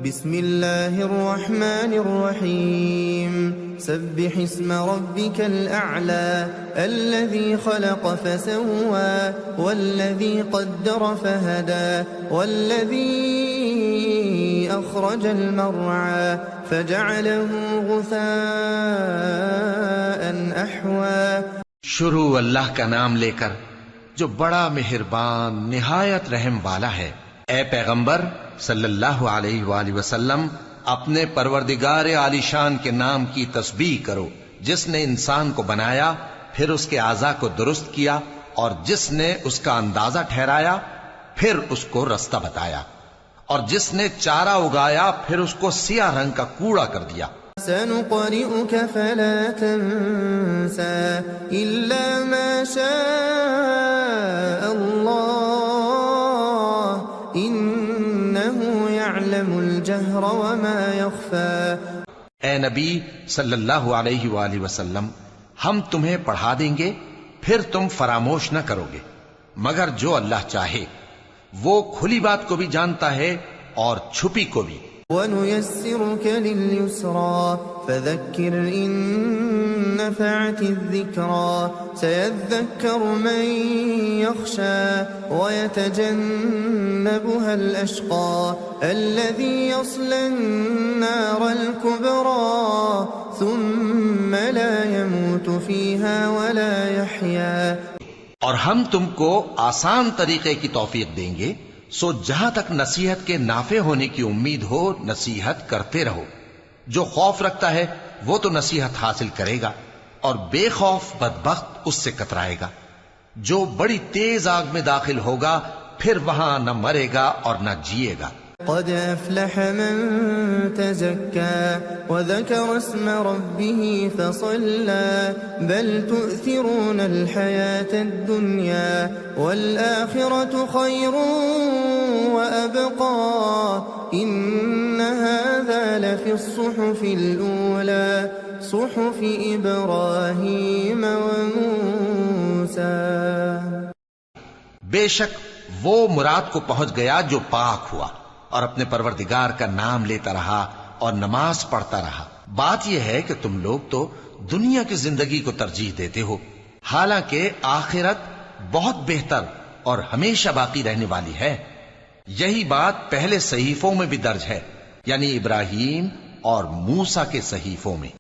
بسم الله الرحمن الرحيم سبح اسم ربك الأعلى الذي خلق فسوى والذي قدر فهدى والذي أخرج المرعى فجعله غثاء أحوى. شروع اللہ کا نام لے کر جو بڑا مہربان نہایت رحم والا ہے. اے پیغمبر صلی اللہ علیہ وآلہ وسلم اپنے پروردگار عالی شان کے نام کی تسبیح کرو جس نے انسان کو بنایا پھر اس کے اعضاء کو درست کیا اور جس نے اس کا اندازہ ٹھہرایا پھر اس کو رستہ بتایا اور جس نے چارہ اگایا پھر اس کو سیاہ رنگ کا کوڑا کر دیا. سنقرئك فلا تنسى إلا ما شاء الله إنه يعلم الجهر وما يخفى. اے نبی صلی اللہ علیہ وآلہ وسلم ہم تمہیں پڑھا دیں گے پھر تم فراموش نہ کرو گے مگر جو اللہ چاہے. وہ کھلی بات کو بھی جانتا ہے اور چھپی کو بھی. وَنُيَسِّرُكَ لِلْيُسْرَى فَذَكِّرْ إِن نَّفَعَتِ الذِّكْرَى سَيَذَّكَّرُ مَن يَخْشَى وَيَتَجَنَّبُهَا الْأَشْقَى الَّذِي يَصْلَى النَّارَ الْكُبْرَى ثُمَّ لَا يَمُوتُ فِيهَا وَلَا يَحْيَى. اور ہم تم کو آسان طریقے کی توفیق دیں گے سو جہاں تک نصیحت کے نافع ہونے کی امید ہو نصیحت کرتے رہو. جو خوف رکھتا ہے وہ تو نصیحت حاصل کرے گا اور بے خوف بدبخت اس سے کترائے گا. جو بڑی تیز آگ میں داخل ہوگا پھر وہاں نہ مرے گا اور نہ جیے گا. قد أفلح من تزكى وذكر اسم ربه فصلى بل تؤثرون الحياة الدنيا والآخرة خير وأبقى إن هذا لفي الصحف الأولى صحف إبراهيم وموسى. بے شک وہ مراد کو پہنچ گیا جو پاک ہوا اور اپنے پروردگار کا نام لیتا رہا اور نماز پڑھتا رہا. بات یہ ہے کہ تم لوگ تو دنیا کی زندگی کو ترجیح دیتے ہو حالانکہ آخرت بہت بہتر اور ہمیشہ باقی رہنے والی ہے. یہی بات پہلے صحیفوں میں بھی درج ہے یعنی ابراہیم اور موسیٰ کے صحیفوں میں.